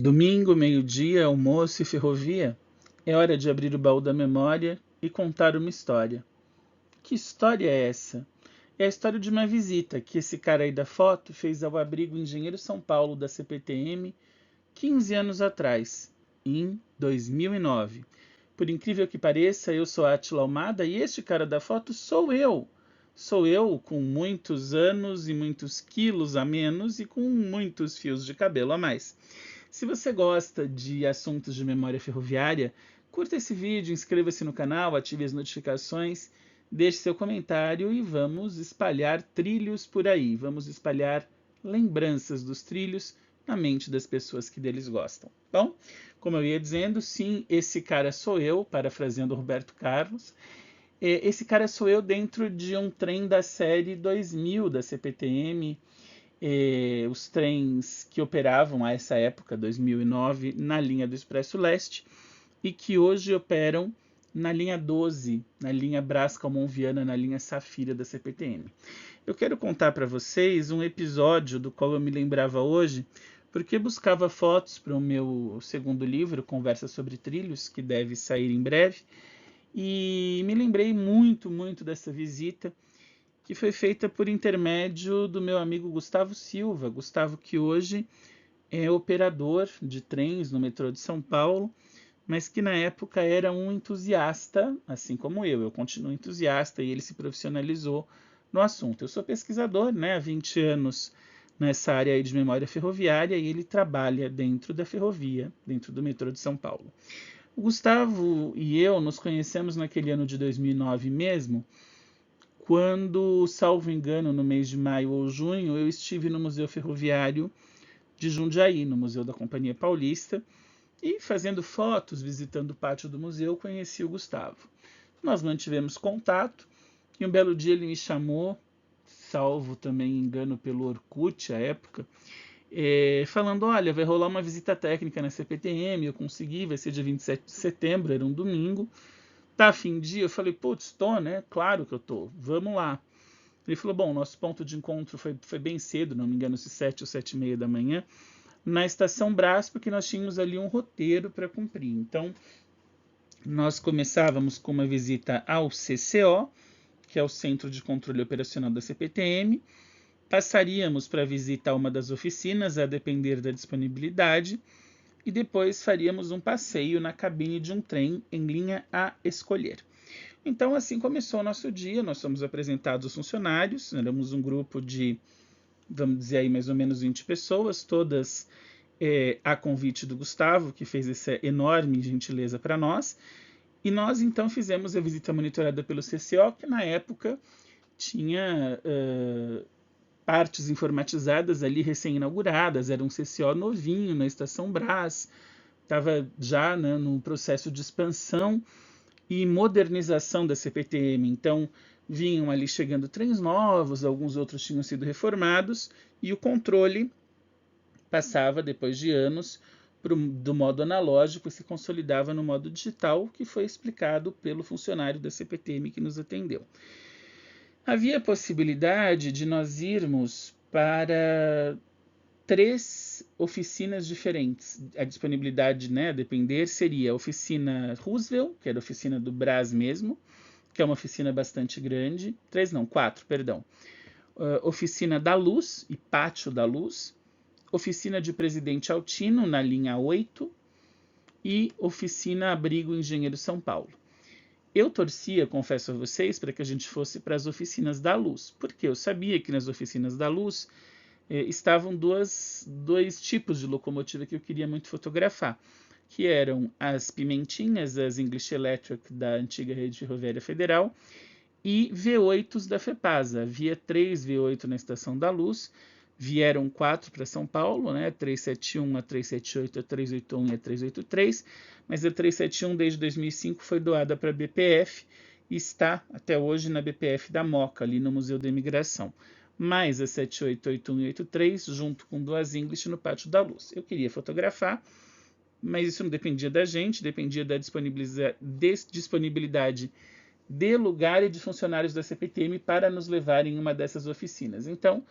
Domingo, meio-dia, almoço e ferrovia. É hora de abrir o baú da memória e contar uma história. Que história é essa? É a história de uma visita que esse cara aí da foto fez ao abrigo Engenheiro São Paulo da CPTM 15 anos atrás, em 2009. Por incrível que pareça, eu sou a Átila Almada e este cara da foto sou eu. Sou eu com muitos anos e muitos quilos a menos e com muitos fios de cabelo a mais. Se você gosta de assuntos de memória ferroviária, curta esse vídeo, inscreva-se no canal, ative as notificações, deixe seu comentário e vamos espalhar trilhos por aí. Vamos espalhar lembranças dos trilhos na mente das pessoas que deles gostam. Bom, como eu ia dizendo, sim, esse cara sou eu, parafraseando Roberto Carlos. Esse cara sou eu dentro de um trem da série 2000 da CPTM, os trens que operavam a essa época, 2009, na linha do Expresso Leste e que hoje operam na linha 12, na linha Brás-Calmon-Viana, na linha Safira da CPTM. Eu quero contar para vocês um episódio do qual eu me lembrava hoje, porque buscava fotos para o meu segundo livro, Conversa sobre Trilhos, que deve sair em breve, e me lembrei muito dessa visita, que foi feita por intermédio do meu amigo Gustavo Silva. Gustavo, que hoje é operador de trens no metrô de São Paulo, mas que na época era um entusiasta, assim como eu. Eu continuo entusiasta e ele se profissionalizou no assunto. Eu sou pesquisador, né, há 20 anos nessa área aí de memória ferroviária e ele trabalha dentro da ferrovia, dentro do metrô de São Paulo. O Gustavo e eu nos conhecemos naquele ano de 2009 mesmo, quando, salvo engano, no mês de maio ou junho, eu estive no Museu Ferroviário de Jundiaí, no Museu da Companhia Paulista, e fazendo fotos, visitando o pátio do museu, conheci o Gustavo. Nós mantivemos contato e um belo dia ele me chamou, salvo também engano pelo Orkut à época, falando, olha, vai rolar uma visita técnica na CPTM, eu consegui, vai ser dia 27 de setembro, era um domingo, tá a fim de ir? Eu falei, putz, tô, né? Claro que eu tô, vamos lá. Ele falou, bom, nosso ponto de encontro foi bem cedo, não me engano, se 7 ou 7:30 da manhã, na Estação Brás, porque nós tínhamos ali um roteiro para cumprir. Então, nós começávamos com uma visita ao CCO, que é o Centro de Controle Operacional da CPTM, passaríamos para visitar uma das oficinas, a depender da disponibilidade, e depois faríamos um passeio na cabine de um trem em linha a escolher. Então, assim começou o nosso dia, nós fomos apresentados aos funcionários, éramos um grupo de, vamos dizer aí, mais ou menos 20 pessoas, todas a convite do Gustavo, que fez essa enorme gentileza para nós, e nós então fizemos a visita monitorada pelo CCO, que na época tinha partes informatizadas ali recém-inauguradas, era um CCO novinho na Estação Brás, estava já, né, no processo de expansão e modernização da CPTM. Então, vinham ali chegando trens novos, alguns outros tinham sido reformados, e o controle passava, depois de anos, do modo analógico e se consolidava no modo digital, que foi explicado pelo funcionário da CPTM que nos atendeu. Havia a possibilidade de nós irmos para 3 oficinas diferentes. A disponibilidade, né, a depender, seria a oficina Roosevelt, que era a oficina do Brás mesmo, que é uma oficina bastante grande. 3 não, 4, perdão. Oficina da Luz e Pátio da Luz. Oficina de Presidente Altino, na linha 8. E oficina Abrigo Engenheiro São Paulo. Eu torcia, confesso a vocês, para que a gente fosse para as oficinas da Luz, porque eu sabia que nas oficinas da Luz estavam dois tipos de locomotiva que eu queria muito fotografar, que eram as Pimentinhas, as English Electric da antiga Rede Ferroviária Federal, e V8s da FEPASA. Havia 3 V8 na Estação da Luz, vieram 4 para São Paulo, né? 371, a 378, a 381 e a 383, mas a 371 desde 2005 foi doada para a BPF e está até hoje na BPF da Moca, ali no Museu da Imigração. Mais a 78, 81 e 83, junto com 2 English no Pátio da Luz. Eu queria fotografar, mas isso não dependia da gente, dependia da disponibilidade de lugar e de funcionários da CPTM para nos levar em uma dessas oficinas. Então,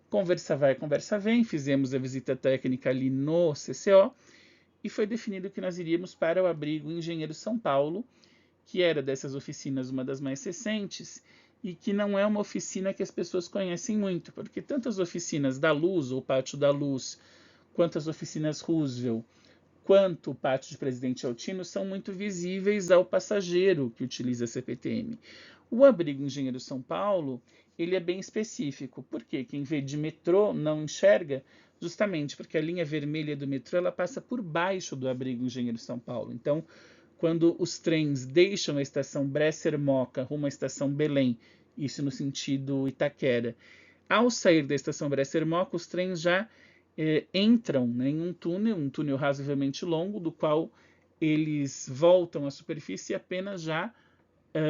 Conversa vai, conversa vem, fizemos a visita técnica ali no CCO e foi definido que nós iríamos para o abrigo Engenheiro São Paulo, que era dessas oficinas uma das mais recentes e que não é uma oficina que as pessoas conhecem muito, porque tanto as oficinas da Luz, ou Pátio da Luz, quanto as oficinas Roosevelt, quanto o Pátio de Presidente Altino são muito visíveis ao passageiro que utiliza a CPTM. O abrigo Engenheiro São Paulo, ele é bem específico. Por quê? Quem vê de metrô não enxerga, justamente porque a linha vermelha do metrô ela passa por baixo do abrigo Engenheiro São Paulo. Então, quando os trens deixam a estação Bresser-Moca rumo à estação Belém, isso no sentido Itaquera, ao sair da estação Bresser-Moca, os trens já entram, né, em um túnel razoavelmente longo, do qual eles voltam à superfície apenas já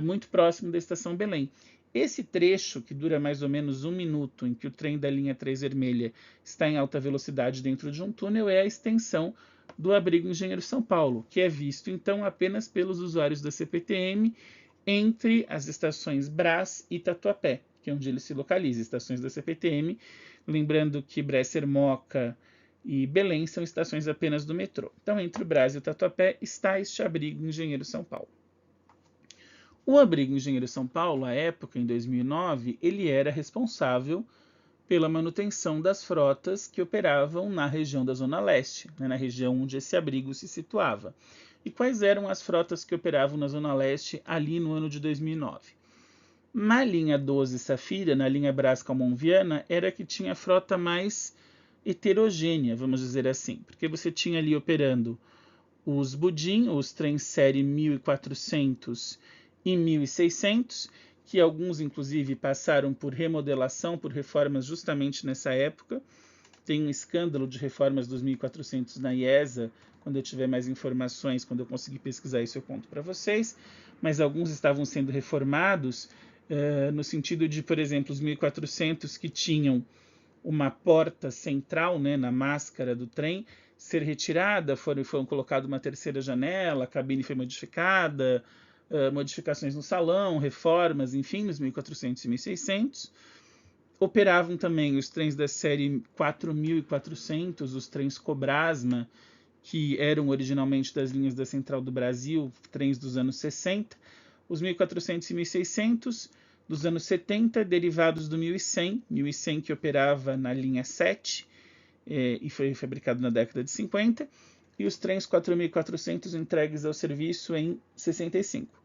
muito próximo da estação Belém. Esse trecho, que dura mais ou menos 1 minuto, em que o trem da linha 3 vermelha está em alta velocidade dentro de um túnel, é a extensão do abrigo Engenheiro São Paulo, que é visto então apenas pelos usuários da CPTM entre as estações Brás e Tatuapé, que é onde ele se localiza, estações da CPTM, lembrando que Bresser-Moca e Belém são estações apenas do metrô. Então, entre o Brás e o Tatuapé está este abrigo Engenheiro São Paulo. O abrigo Engenheiro São Paulo, à época, em 2009, ele era responsável pela manutenção das frotas que operavam na região da Zona Leste, né, na região onde esse abrigo se situava. E quais eram as frotas que operavam na Zona Leste ali no ano de 2009? Na linha 12 Safira, na linha Brás-Calmon-Viana, era que tinha a frota mais heterogênea, vamos dizer assim, porque você tinha ali operando os Budim, os trens série 1400 e 1600, que alguns inclusive passaram por remodelação, por reformas justamente nessa época. Tem um escândalo de reformas dos 1400 na IESA, quando eu tiver mais informações, quando eu conseguir pesquisar isso eu conto para vocês, mas alguns estavam sendo reformados no sentido de, por exemplo, os 1400 que tinham uma porta central, né, na máscara do trem, ser retirada, foram colocada uma terceira janela, a cabine foi modificada, modificações no salão, reformas, enfim, nos 1400 e 1600. Operavam também os trens da série 4400, os trens Cobrasma, que eram originalmente das linhas da Central do Brasil, trens dos anos 60, os 1400 e 1600 dos anos 70, derivados do 1100 que operava na linha 7 e foi fabricado na década de 50, e os trens 4400 entregues ao serviço em 65.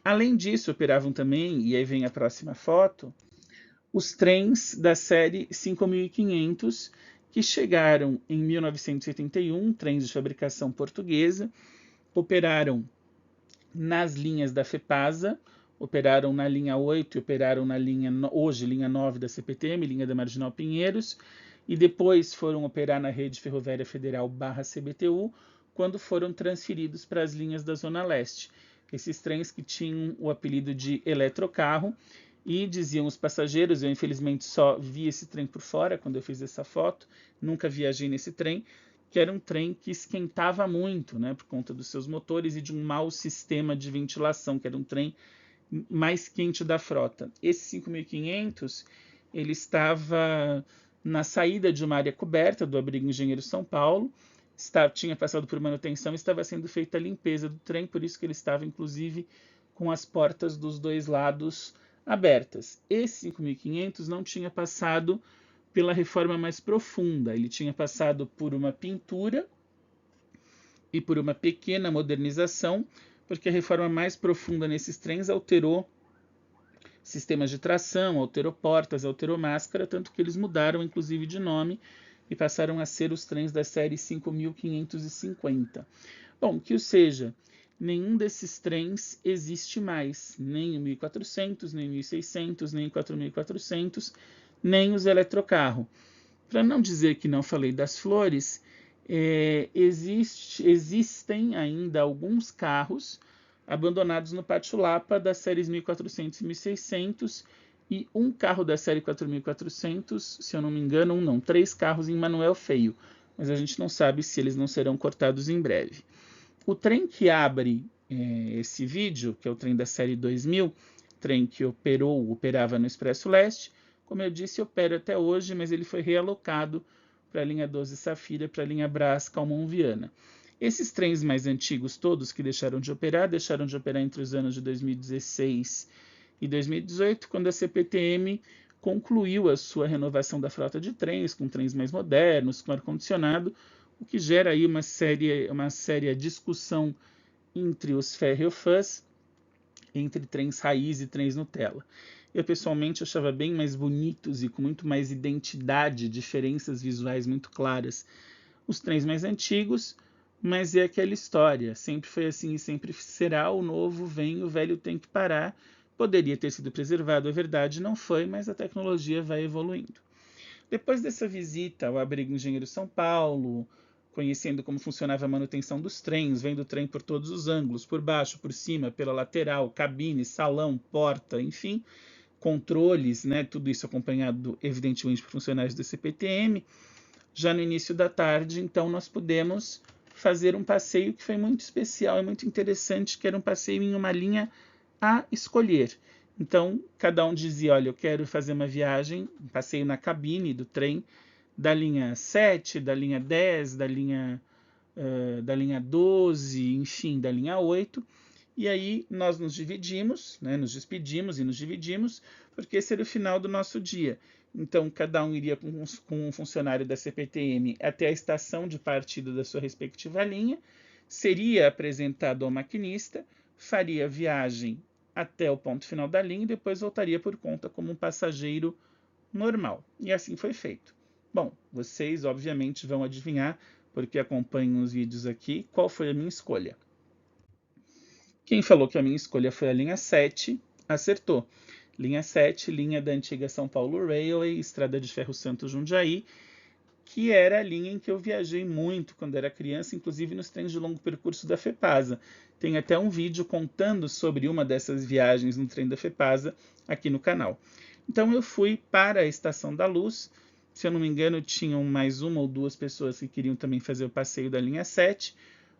Além disso, operavam também, e aí vem a próxima foto, os trens da série 5500, que chegaram em 1981, trens de fabricação portuguesa, operaram nas linhas da FEPASA, operaram na linha 8 e operaram na linha, hoje, linha 9 da CPTM, linha da Marginal Pinheiros, e depois foram operar na Rede Ferroviária Federal /CBTU, quando foram transferidos para as linhas da Zona Leste. Esses trens que tinham o apelido de eletrocarro, e diziam os passageiros, eu infelizmente só vi esse trem por fora quando eu fiz essa foto, nunca viajei nesse trem, que era um trem que esquentava muito, né, por conta dos seus motores e de um mau sistema de ventilação, que era um trem mais quente da frota. Esse 5500, ele estava na saída de uma área coberta do abrigo Engenheiro São Paulo, tinha passado por manutenção e estava sendo feita a limpeza do trem, por isso que ele estava, inclusive, com as portas dos dois lados abertas. Esse 5500 não tinha passado pela reforma mais profunda, ele tinha passado por uma pintura e por uma pequena modernização, porque a reforma mais profunda nesses trens alterou sistemas de tração, alterou portas, alterou máscara, tanto que eles mudaram inclusive de nome e passaram a ser os trens da série 5550. Bom, que seja, nenhum desses trens existe mais, nem o 1400, nem o 1600, nem o 4400, nem os eletrocarro. Para não dizer que não falei das flores, existem ainda alguns carros abandonados no Pátio Lapa das séries 1400 e 1600 e um carro da série 4400, se eu não me engano, 3 carros em Manuel Feio, mas a gente não sabe se eles não serão cortados em breve. O trem que abre esse vídeo, que é o trem da série 2000, trem que operava no Expresso Leste, como eu disse, opera até hoje, mas ele foi realocado para a linha 12 Safira, para a linha Brás Calmon Viana. Esses trens mais antigos todos que deixaram de operar entre os anos de 2016 e 2018, quando a CPTM concluiu a sua renovação da frota de trens, com trens mais modernos, com ar-condicionado, o que gera aí uma séria discussão entre os ferrofãs, entre trens raiz e trens Nutella. Eu pessoalmente achava bem mais bonitos e com muito mais identidade, diferenças visuais muito claras, os trens mais antigos, mas é aquela história, sempre foi assim e sempre será, o novo vem, o velho tem que parar. Poderia ter sido preservado, é verdade, não foi, mas a tecnologia vai evoluindo. Depois dessa visita ao Abrigo Engenheiro São Paulo, conhecendo como funcionava a manutenção dos trens, vendo o trem por todos os ângulos, por baixo, por cima, pela lateral, cabine, salão, porta, enfim, controles, né, tudo isso acompanhado, evidentemente, por funcionários da CPTM. Já no início da tarde, então, nós pudemos fazer um passeio que foi muito especial e muito interessante, que era um passeio em uma linha a escolher. Então, cada um dizia, olha, eu quero fazer uma viagem, um passeio na cabine do trem, da linha 7, da linha 10, da linha 12, enfim, da linha 8. E aí nós nos dividimos, né, nos despedimos e nos dividimos, porque esse era o final do nosso dia. Então, cada um iria com um funcionário da CPTM até a estação de partida da sua respectiva linha, seria apresentado ao maquinista, faria a viagem até o ponto final da linha e depois voltaria por conta como um passageiro normal. E assim foi feito. Bom, vocês obviamente vão adivinhar, porque acompanham os vídeos aqui, qual foi a minha escolha. Quem falou que a minha escolha foi a linha 7, acertou. Linha 7, linha da antiga São Paulo Railway, Estrada de Ferro Santo Jundiaí, que era a linha em que eu viajei muito quando era criança, inclusive nos trens de longo percurso da FEPASA. Tem até um vídeo contando sobre uma dessas viagens no trem da FEPASA aqui no canal. Então eu fui para a Estação da Luz. Se eu não me engano, tinham mais uma ou duas pessoas que queriam também fazer o passeio da linha 7.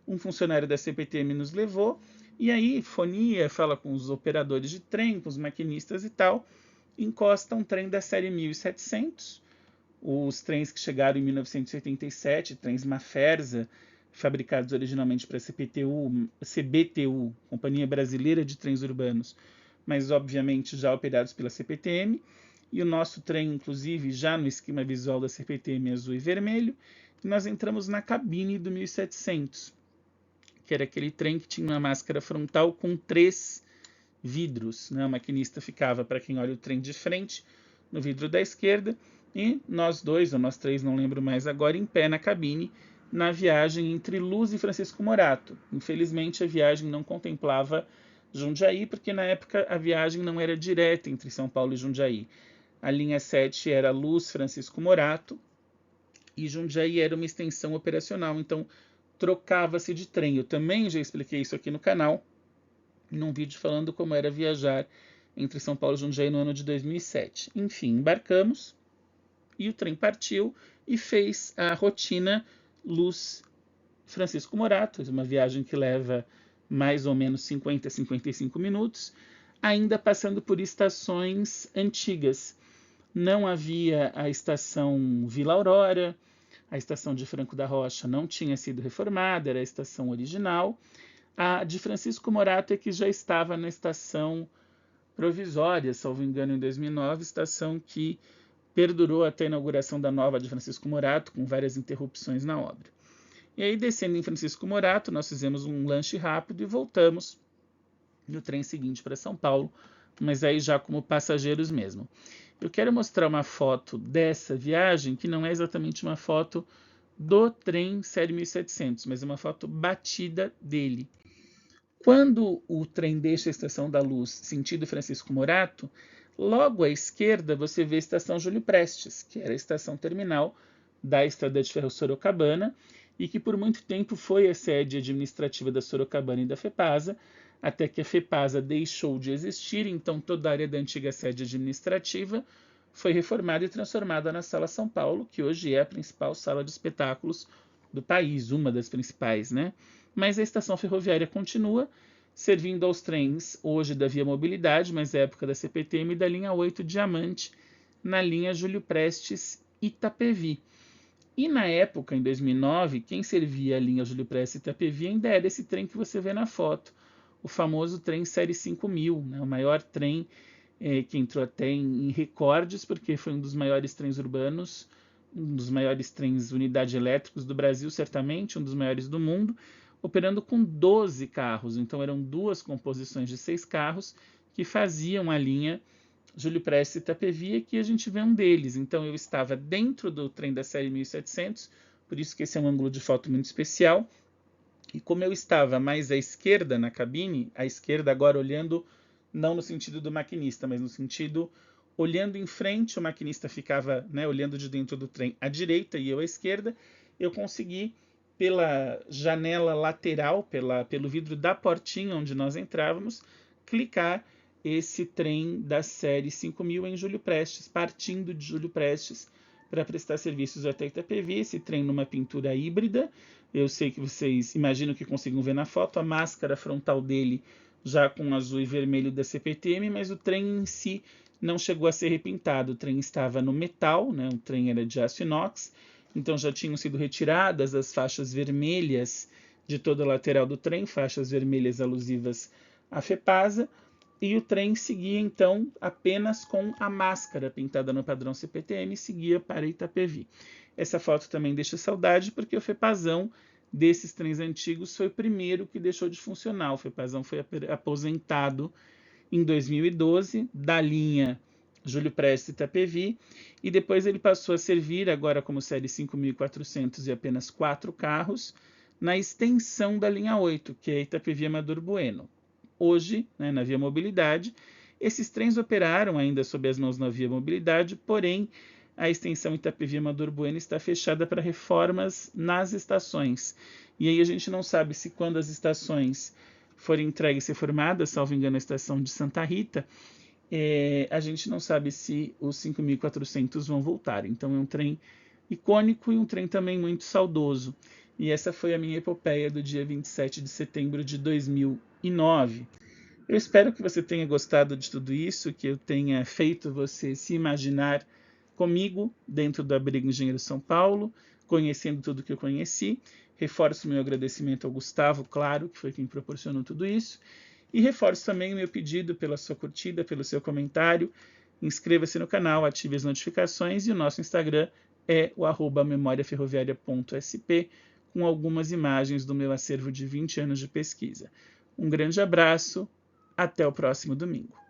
Um funcionário da CPTM nos levou. E aí, fonia, fala com os operadores de trem, com os maquinistas e tal, encosta um trem da série 1700, os trens que chegaram em 1987, trens Maferza, fabricados originalmente para a CBTU, Companhia Brasileira de Trens Urbanos, mas obviamente já operados pela CPTM, e o nosso trem, inclusive, já no esquema visual da CPTM azul e vermelho, e nós entramos na cabine do 1700, que era aquele trem que tinha uma máscara frontal com 3 vidros, né? O maquinista ficava, para quem olha o trem de frente, no vidro da esquerda, e nós dois, ou nós três, não lembro mais agora, em pé na cabine, na viagem entre Luz e Francisco Morato. Infelizmente, a viagem não contemplava Jundiaí, porque na época a viagem não era direta entre São Paulo e Jundiaí. A linha 7 era Luz Francisco Morato, e Jundiaí era uma extensão operacional, então trocava-se de trem. Eu também já expliquei isso aqui no canal, num vídeo falando como era viajar entre São Paulo e Jundiaí no ano de 2007. Enfim, embarcamos e o trem partiu e fez a rotina Luz Francisco Morato, uma viagem que leva mais ou menos 50 a 55 minutos, ainda passando por estações antigas. Não havia a estação Vila Aurora, a estação de Franco da Rocha não tinha sido reformada, era a estação original. A de Francisco Morato é que já estava na estação provisória, salvo engano, em 2009, estação que perdurou até a inauguração da nova de Francisco Morato, com várias interrupções na obra. E aí, descendo em Francisco Morato, nós fizemos um lanche rápido e voltamos no trem seguinte para São Paulo, mas aí já como passageiros mesmo. Eu quero mostrar uma foto dessa viagem, que não é exatamente uma foto do trem série 1700, mas é uma foto batida dele. Quando o trem deixa a Estação da Luz, sentido Francisco Morato, logo à esquerda você vê a Estação Júlio Prestes, que era a estação terminal da Estrada de Ferro Sorocabana e que por muito tempo foi a sede administrativa da Sorocabana e da FEPASA, até que a FEPASA deixou de existir, então toda a área da antiga sede administrativa foi reformada e transformada na Sala São Paulo, que hoje é a principal sala de espetáculos do país, uma das principais, né? Mas a estação ferroviária continua servindo aos trens, hoje da Via Mobilidade, mas é época da CPTM, da linha 8 Diamante, na linha Júlio Prestes Itapevi. E na época, em 2009, quem servia a linha Júlio Prestes Itapevi ainda era esse trem que você vê na foto, o famoso trem Série 5000, né, o maior trem que entrou até em recordes, porque foi um dos maiores trens urbanos, um dos maiores trens unidade elétricos do Brasil, certamente, um dos maiores do mundo, operando com 12 carros. Então eram duas composições de 6 carros que faziam a linha Júlio Prestes Itapevi, aqui a gente vê um deles. Então eu estava dentro do trem da série 1700, por isso que esse é um ângulo de foto muito especial. E como eu estava mais à esquerda na cabine, à esquerda agora olhando não no sentido do maquinista, mas no sentido olhando em frente, o maquinista ficava, né, olhando de dentro do trem à direita e eu à esquerda, eu consegui pela janela lateral, pelo vidro da portinha onde nós entrávamos, clicar esse trem da série 5000 em Júlio Prestes, partindo de Júlio Prestes para prestar serviços até Itapevi, esse trem numa pintura híbrida. Eu sei que vocês imaginam que consigam ver na foto a máscara frontal dele já com azul e vermelho da CPTM, mas o trem em si não chegou a ser repintado. O trem estava no metal, né? O trem era de aço inox, então já tinham sido retiradas as faixas vermelhas de toda a lateral do trem, faixas vermelhas alusivas à FEPASA, e o trem seguia então apenas com a máscara pintada no padrão CPTM e seguia para Itapevi. Essa foto também deixa saudade porque o FEPASão desses trens antigos foi o primeiro que deixou de funcionar. O FEPASão foi aposentado em 2012 da linha Júlio Prestes Itapevi e depois ele passou a servir agora como série 5400 e apenas 4 carros na extensão da linha 8, que é Itapevi Amador Bueno. Hoje, né, na Via Mobilidade, esses trens operaram ainda sob as mãos na Via Mobilidade, porém a extensão Itapevi Amador Bueno está fechada para reformas nas estações. E aí a gente não sabe se quando as estações forem entregues e reformadas, salvo engano a estação de Santa Rita, a gente não sabe se os 5.400 vão voltar. Então é um trem icônico e um trem também muito saudoso. E essa foi a minha epopeia do dia 27 de setembro de 2009. Eu espero que você tenha gostado de tudo isso, que eu tenha feito você se imaginar comigo dentro do Abrigo Engenheiro São Paulo, conhecendo tudo que eu conheci. Reforço meu agradecimento ao Gustavo, claro, que foi quem proporcionou tudo isso. E reforço também o meu pedido pela sua curtida, pelo seu comentário. Inscreva-se no canal, ative as notificações e o nosso Instagram é o @memoriaferroviaria.sp, com algumas imagens do meu acervo de 20 anos de pesquisa. Um grande abraço, até o próximo domingo.